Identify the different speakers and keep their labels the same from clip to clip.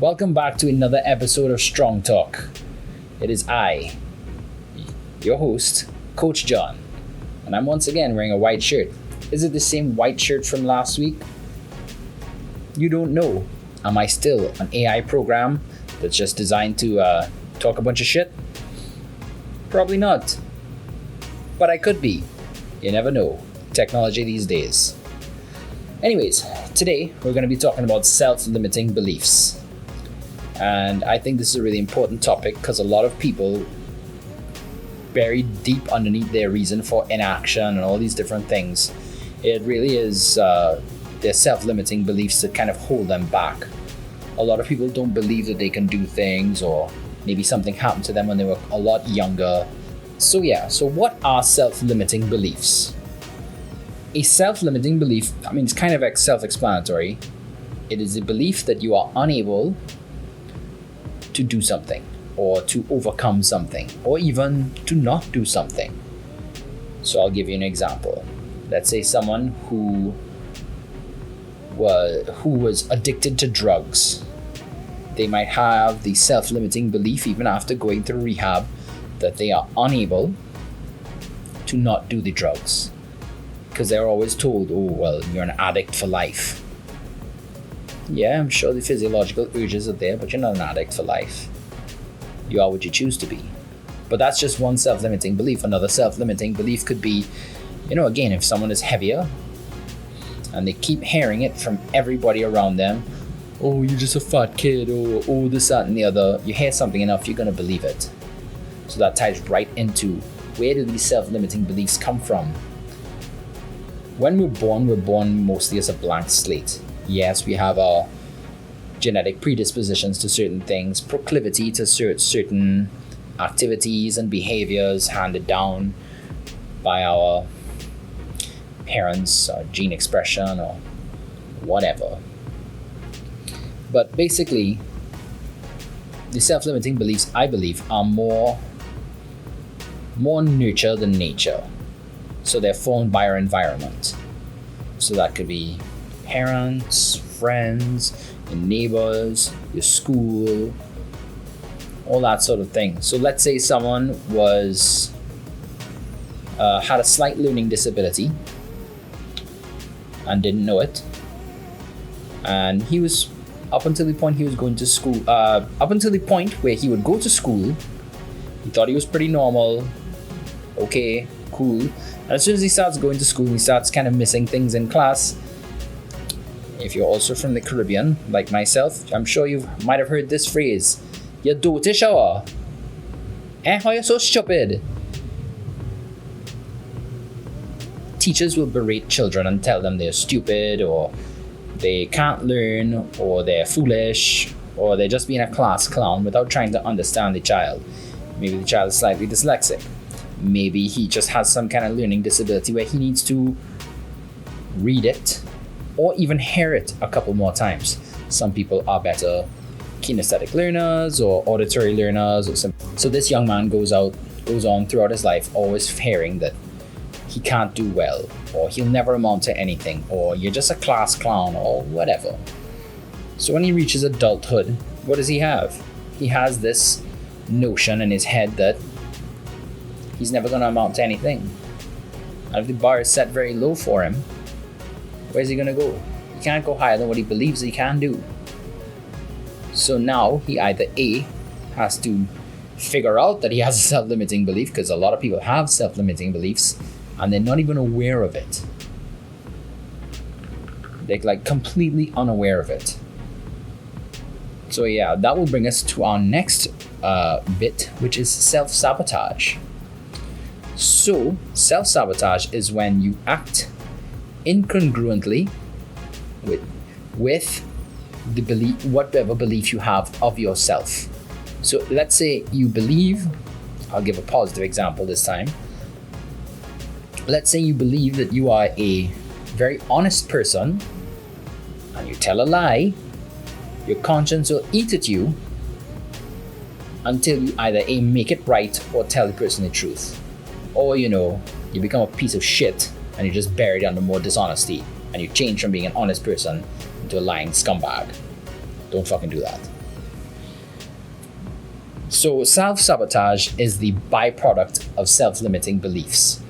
Speaker 1: Welcome back to another episode of Strong Talk. It is I, your host, Coach John, and I'm once again wearing a white shirt. Is it the same white shirt from last week? You don't know. Am I still an AI program that's just designed to talk a bunch of shit? Probably not. But I could be. You never know. Technology these days. Anyways, today we're going to be talking about self-limiting beliefs. And I think this is a really important topic because a lot of people buried deep underneath their reason for inaction and all these different things. It really is their self-limiting beliefs that kind of hold them back. A lot of people don't believe that they can do things, or maybe something happened to them when they were a lot younger. So what are self-limiting beliefs? A self-limiting belief, it's kind of self-explanatory. It is a belief that you are unable to do something, or to overcome something, or even to not do something. So I'll give you an example. Let's say someone who was addicted to drugs. They might have the self-limiting belief, even after going through rehab, that they are unable to not do the drugs. Because they're always told, oh, well, you're an addict for life. Yeah, I'm sure the physiological urges are there, but you're not an addict for life. You are what you choose to be. But that's just one self-limiting belief. Another self-limiting belief could be, again, if someone is heavier and they keep hearing it from everybody around them, oh, you're just a fat kid, or oh, this, that, and the other. You hear something enough, you're going to believe it. So that ties right into, where do these self-limiting beliefs come from? When we're born mostly as a blank slate. Yes, we have our genetic predispositions to certain things, proclivity to certain activities and behaviors handed down by our parents, or gene expression, or whatever. But basically, the self-limiting beliefs, I believe, are more nurture than nature. So they're formed by our environment. So that could be parents, friends, your neighbors, your school, all that sort of thing. So let's say someone had a slight learning disability and didn't know it, and he was up until the point he was going to school. Up until the point where he would go to school, he thought he was pretty normal, okay, cool. And as soon as he starts going to school, he starts kind of missing things in class. If you're also from the Caribbean, like myself, I'm sure you might have heard this phrase, "You dirty shower. How you so stupid?" Teachers will berate children and tell them they're stupid, or they can't learn, or they're foolish, or they're just being a class clown without trying to understand the child. Maybe the child is slightly dyslexic. Maybe he just has some kind of learning disability where he needs to read it or even hear it a couple more times. Some people are better kinesthetic learners or auditory learners. So this young man goes on throughout his life always hearing that he can't do well, or he'll never amount to anything, or you're just a class clown, or whatever. So when he reaches adulthood, what does he have? He has this notion in his head that he's never going to amount to anything. And if the bar is set very low for him, where's he going to go? He can't go higher than what he believes he can do. So now he either A, has to figure out that he has a self-limiting belief, because a lot of people have self-limiting beliefs and they're not even aware of it. They're like completely unaware of it. So yeah, that will bring us to our next bit, which is self-sabotage. So, self-sabotage is when you act incongruently with the belief, whatever belief you have of yourself. So let's say you believe, I'll give a positive example this time. Let's say you believe that you are a very honest person and you tell a lie, your conscience will eat at you until you either A, make it right, or tell the person the truth. Or, you become a piece of shit and you're just buried under more dishonesty and you change from being an honest person into a lying scumbag. Don't fucking do that. So self-sabotage is the byproduct of self-limiting beliefs.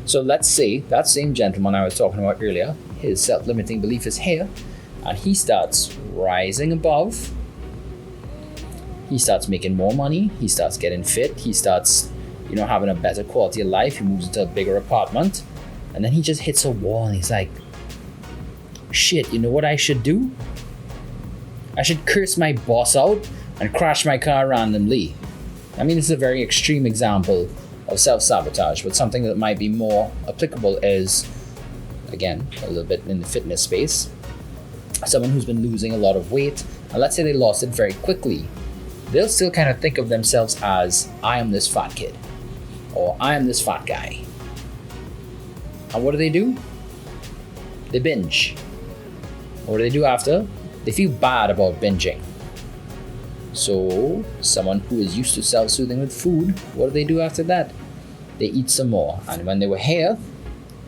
Speaker 1: So let's say that same gentleman I was talking about earlier, his self-limiting belief is here, and he starts rising above. He starts making more money, he starts getting fit, he starts, having a better quality of life, he moves into a bigger apartment, and then he just hits a wall and he's like, shit, you know what I should do? I should curse my boss out and crash my car randomly. I mean, it's a very extreme example of self-sabotage, but something that might be more applicable is, again, a little bit in the fitness space. Someone who's been losing a lot of weight, and let's say they lost it very quickly, they'll still kind of think of themselves as, I am this fat kid, or I am this fat guy. And what do? They binge. What do they do after? They feel bad about binging. So, someone who is used to self-soothing with food, what do they do after that? They eat some more. And when they were here,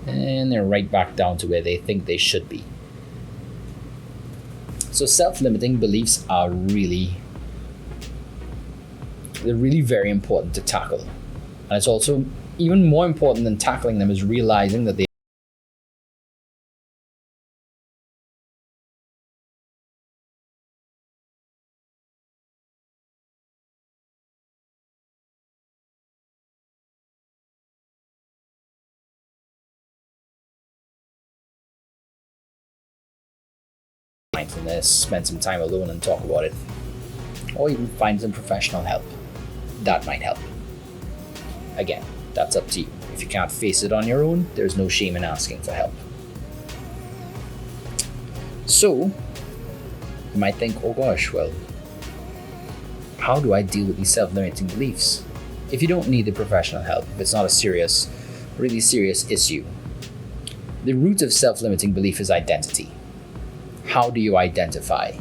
Speaker 1: and they're right back down to where they think they should be. So self-limiting beliefs are really very important to tackle. And it's also even more important than tackling them is realizing that they mindfulness, spend some time alone and talk about it. Or even find some professional help. That might help. Again, that's up to you. If you can't face it on your own, there's no shame in asking for help. So, you might think, oh gosh, well, how do I deal with these self-limiting beliefs? If you don't need the professional help, if it's not a really serious issue, the root of self-limiting belief is identity. How do you identify?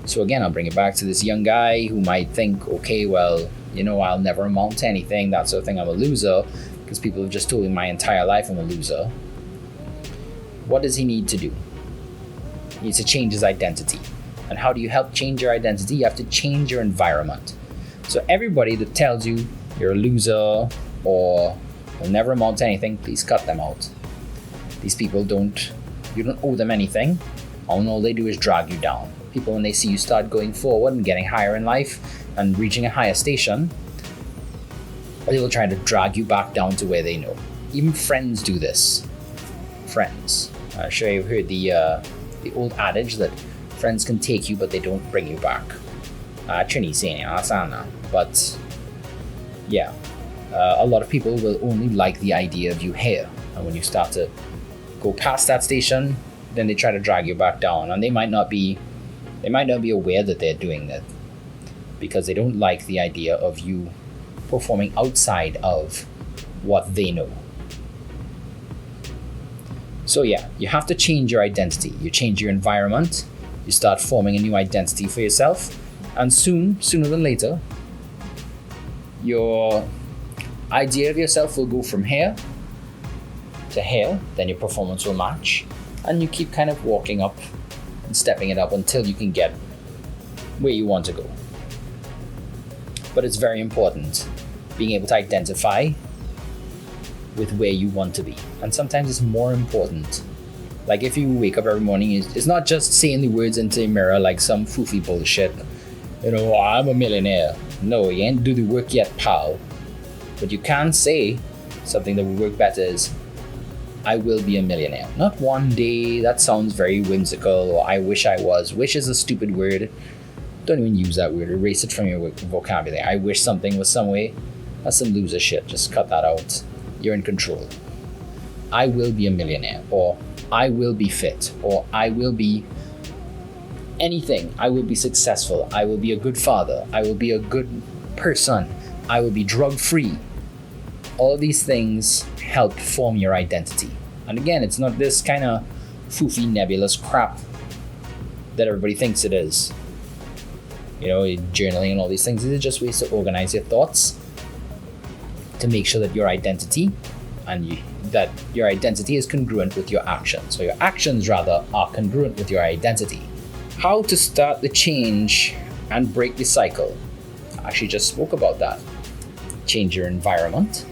Speaker 1: So again, I'll bring it back to this young guy who might think, okay, well, I'll never amount to anything, that sort of thing, I'm a loser, because people have just told me my entire life I'm a loser. What does he need to do? He needs to change his identity. And how do you help change your identity? You have to change your environment. So everybody that tells you you're a loser or you'll never amount to anything, please cut them out. These people you don't owe them anything. All they do is drag you down. People, when they see you start going forward and getting higher in life and reaching a higher station, they will try to drag you back down to where they know. Even friends do this. Friends. I'm sure you've heard the old adage that friends can take you, but they don't bring you back. But yeah, a lot of people will only like the idea of you here. And when you start to go past that station, then they try to drag you back down. And they might not be aware that they're doing that because they don't like the idea of you performing outside of what they know. So yeah, you have to change your identity. You change your environment. You start forming a new identity for yourself. And sooner than later, your idea of yourself will go from here to here. Then your performance will match. And you keep kind of walking up and stepping it up until you can get where you want to go. But it's very important being able to identify with where you want to be. And sometimes it's more important. Like if you wake up every morning, it's not just saying the words into the mirror like some foofy bullshit. I'm a millionaire. No, you ain't do the work yet, pal. But you can say something that would work better is, I will be a millionaire. Not one day, that sounds very whimsical, or I wish I was. Wish is a stupid word. Don't even use that word. Erase it from your vocabulary. I wish something was some way. That's some loser shit. Just cut that out. You're in control. I will be a millionaire, or I will be fit, or I will be anything. I will be successful. I will be a good father. I will be a good person. I will be drug-free. All of these things help form your identity. And again, it's not this kind of foofy, nebulous crap that everybody thinks it is. Journaling and all these things, these are just ways to organize your thoughts to make sure that your identity is congruent with your actions. So your actions, rather, are congruent with your identity. How to start the change and break the cycle. actually just spoke about that. Change your environment,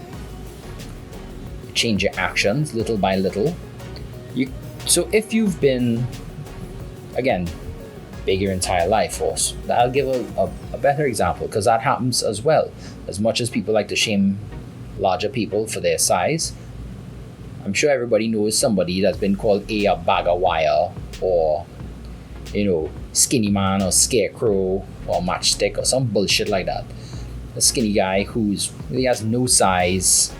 Speaker 1: change your actions little by little. So if you've been, again, big your entire life, or I'll give a better example, because that happens as well. As much as people like to shame larger people for their size, I'm sure everybody knows somebody that's been called a bag of wire, or skinny man, or scarecrow, or matchstick, or some bullshit like that. A skinny guy he has no size.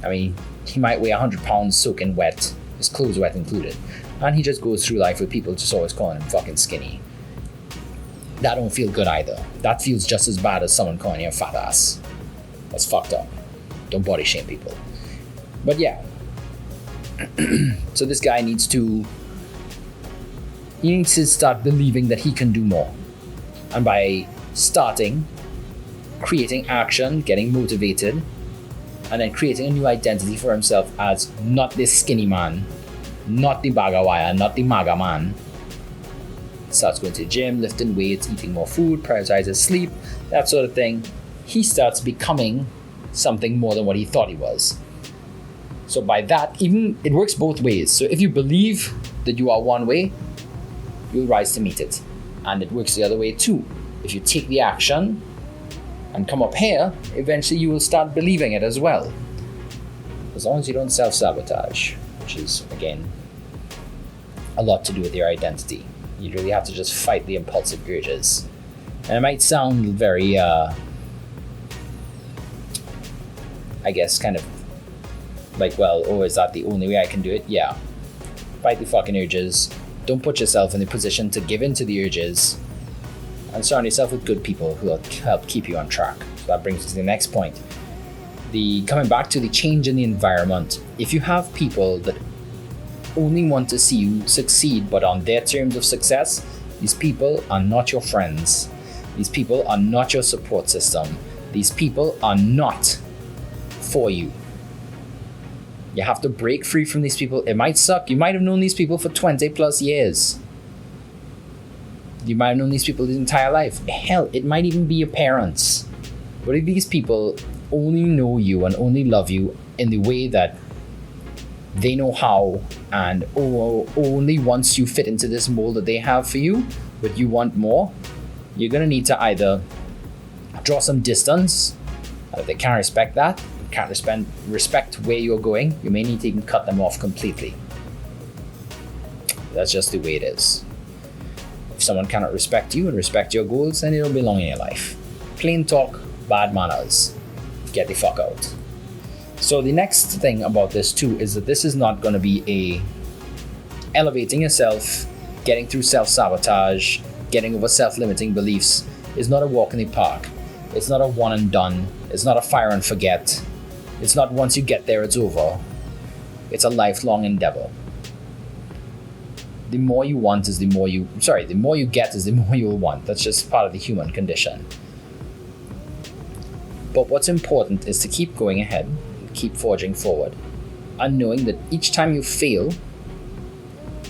Speaker 1: I mean, he might weigh 100 pounds soaking wet, his clothes wet included, and he just goes through life with people just always calling him fucking skinny. That don't feel good either. That feels just as bad as someone calling you a fat ass. That's fucked up. Don't body shame people. But yeah. So this guy needs to start believing that he can do more. And by starting, creating action, getting motivated, and then creating a new identity for himself as not this skinny man, not the bag of wire, not the MAGA man. Starts going to the gym, lifting weights, eating more food, prioritizes sleep, that sort of thing. He starts becoming something more than what he thought he was. So by that, even it works both ways. So if you believe that you are one way, you'll rise to meet it. And it works the other way too. If you take the action and come up here, eventually you will start believing it as well. As long as you don't self-sabotage, which is, again, a lot to do with your identity. You really have to just fight the impulsive urges. And it might sound very, I guess, kind of like, well, oh, is that the only way I can do it? Yeah. Fight the fucking urges. Don't put yourself in the position to give in to the urges. And surround yourself with good people who will help keep you on track. So that brings us to the next point. Coming back to the change in the environment. If you have people that only want to see you succeed, but on their terms of success, these people are not your friends. These people are not your support system. These people are not for you. You have to break free from these people. It might suck. You might have known these people for 20 plus years. You might have known these people his entire life. Hell, it might even be your parents. But if these people only know you and only love you in the way that they know how, and only once you fit into this mold that they have for you, but you want more, you're going to need to either draw some distance. If they can't respect that, can't respect where you're going, you may need to even cut them off completely. That's just the way it is. If someone cannot respect you and respect your goals, then they don't belong in your life. Plain talk, bad manners. Get the fuck out. So the next thing about this too is that this is not going to be elevating yourself, getting through self-sabotage, getting over self-limiting beliefs is not a walk in the park. It's not a one and done. It's not a fire and forget. It's not once you get there, it's over. It's a lifelong endeavor. The more you want is the more you get is the more you will want. That's just part of the human condition. But what's important is to keep going ahead, keep forging forward, and knowing that each time you fail,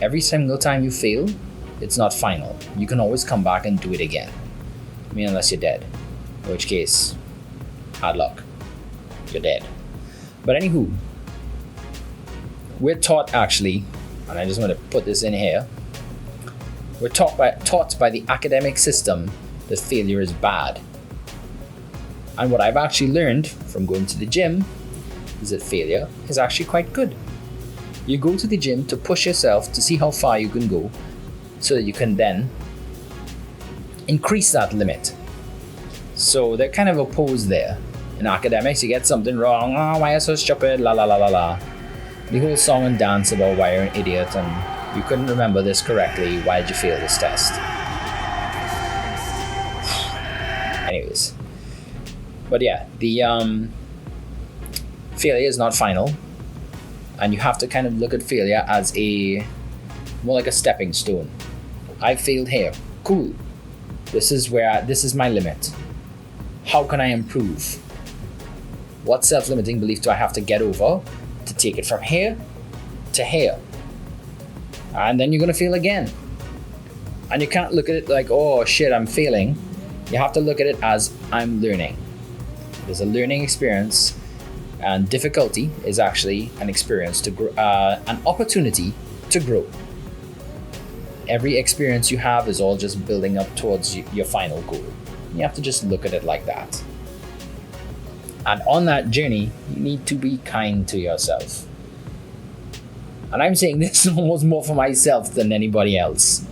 Speaker 1: every single time you fail, it's not final. You can always come back and do it again. I mean, unless you're dead, in which case, hard luck. You're dead. But anywho, we're taught actually, and I just want to put this in here, we're taught by the academic system that failure is bad. And what I've actually learned from going to the gym is that failure is actually quite good. You go to the gym to push yourself to see how far you can go so that you can then increase that limit. So they're kind of opposed there. In academics, you get something wrong, oh, why are you so stupid, la la la la la. The whole song and dance about why you're an idiot and you couldn't remember this correctly, why did you fail this test? Anyways. But yeah, the failure is not final. And you have to kind of look at failure as more like a stepping stone. I failed here. Cool. This is my limit. How can I improve? What self-limiting belief do I have to get over to take it from here to here? And then you're going to fail again. And you can't look at it like, oh shit, I'm failing. You have to look at it as I'm learning. There's a learning experience, and difficulty is actually an experience to grow, an opportunity to grow. Every experience you have is all just building up towards your final goal. You have to just look at it like that. And on that journey, you need to be kind to yourself. And I'm saying this almost more for myself than anybody else.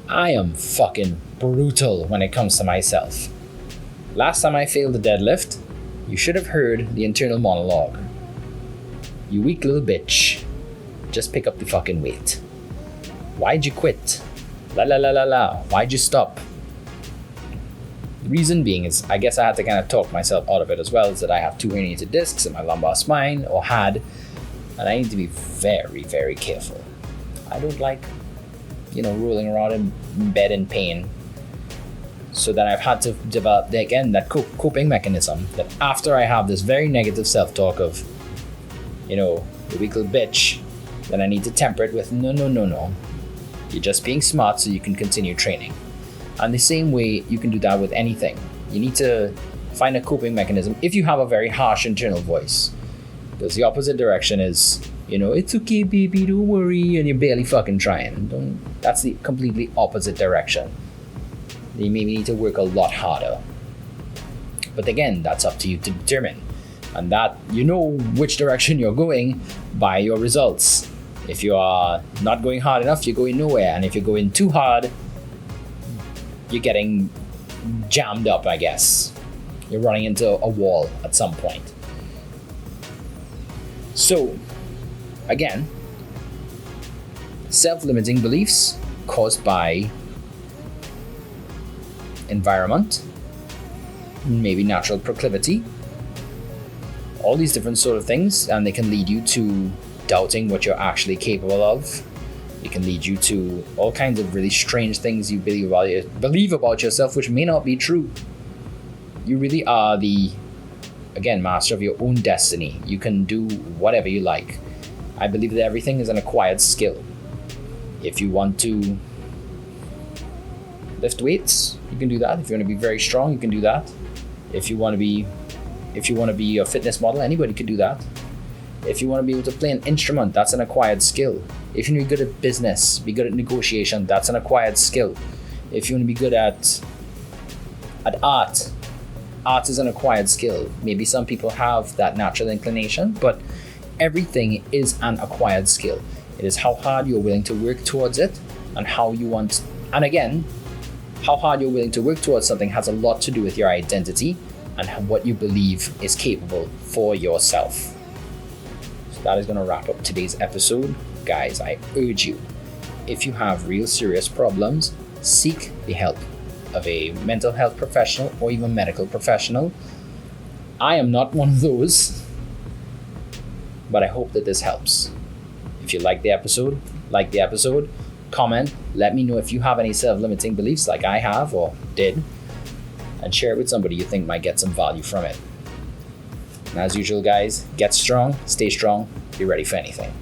Speaker 1: I am fucking brutal when it comes to myself. Last time I failed the deadlift, you should have heard the internal monologue. You weak little bitch. Just pick up the fucking weight. Why'd you quit? La la la la la. Why'd you stop? The reason being is, I guess I had to kind of talk myself out of it as well, is that I have 2 herniated discs in my lumbar spine, or had, and I need to be very, very careful. I don't like, rolling around in bed in pain. So that I've had to develop, again, that coping mechanism, that after I have this very negative self-talk of, the weak little bitch, then I need to temper it with, no. You're just being smart so you can continue training. And the same way you can do that with anything. You need to find a coping mechanism if you have a very harsh internal voice. Because the opposite direction is, it's okay, baby, don't worry, and you're barely fucking trying. That's the completely opposite direction. You maybe need to work a lot harder. But again, that's up to you to determine. And that, which direction you're going by your results. If you are not going hard enough, you're going nowhere. And if you're going too hard, you're getting jammed up, I guess. You're running into a wall at some point. So, again, self-limiting beliefs caused by environment, maybe natural proclivity, all these different sort of things, and they can lead you to doubting what you're actually capable of. It can lead you to all kinds of really strange things you believe about yourself, which may not be true. You really are the, again, master of your own destiny. You can do whatever you like. I believe that everything is an acquired skill. If you want to lift weights, you can do that. If you want to be very strong, you can do that. If you want to be a fitness model, anybody could do that. If you want to be able to play an instrument, that's an acquired skill. If you want to be good at business, be good at negotiation, that's an acquired skill. If you want to be good at art is an acquired skill. Maybe some people have that natural inclination, but everything is an acquired skill. It is how hard you're willing to work towards it, and how hard you're willing to work towards something has a lot to do with your identity and what you believe is capable for yourself. So that is going to wrap up today's episode. Guys, I urge you, if you have real serious problems, seek the help of a mental health professional or even medical professional. I am not one of those, but I hope that this helps. If you like the episode, comment, let me know if you have any self-limiting beliefs like I have or did, and share it with somebody you think might get some value from it. And as usual, guys, get strong, stay strong, be ready for anything.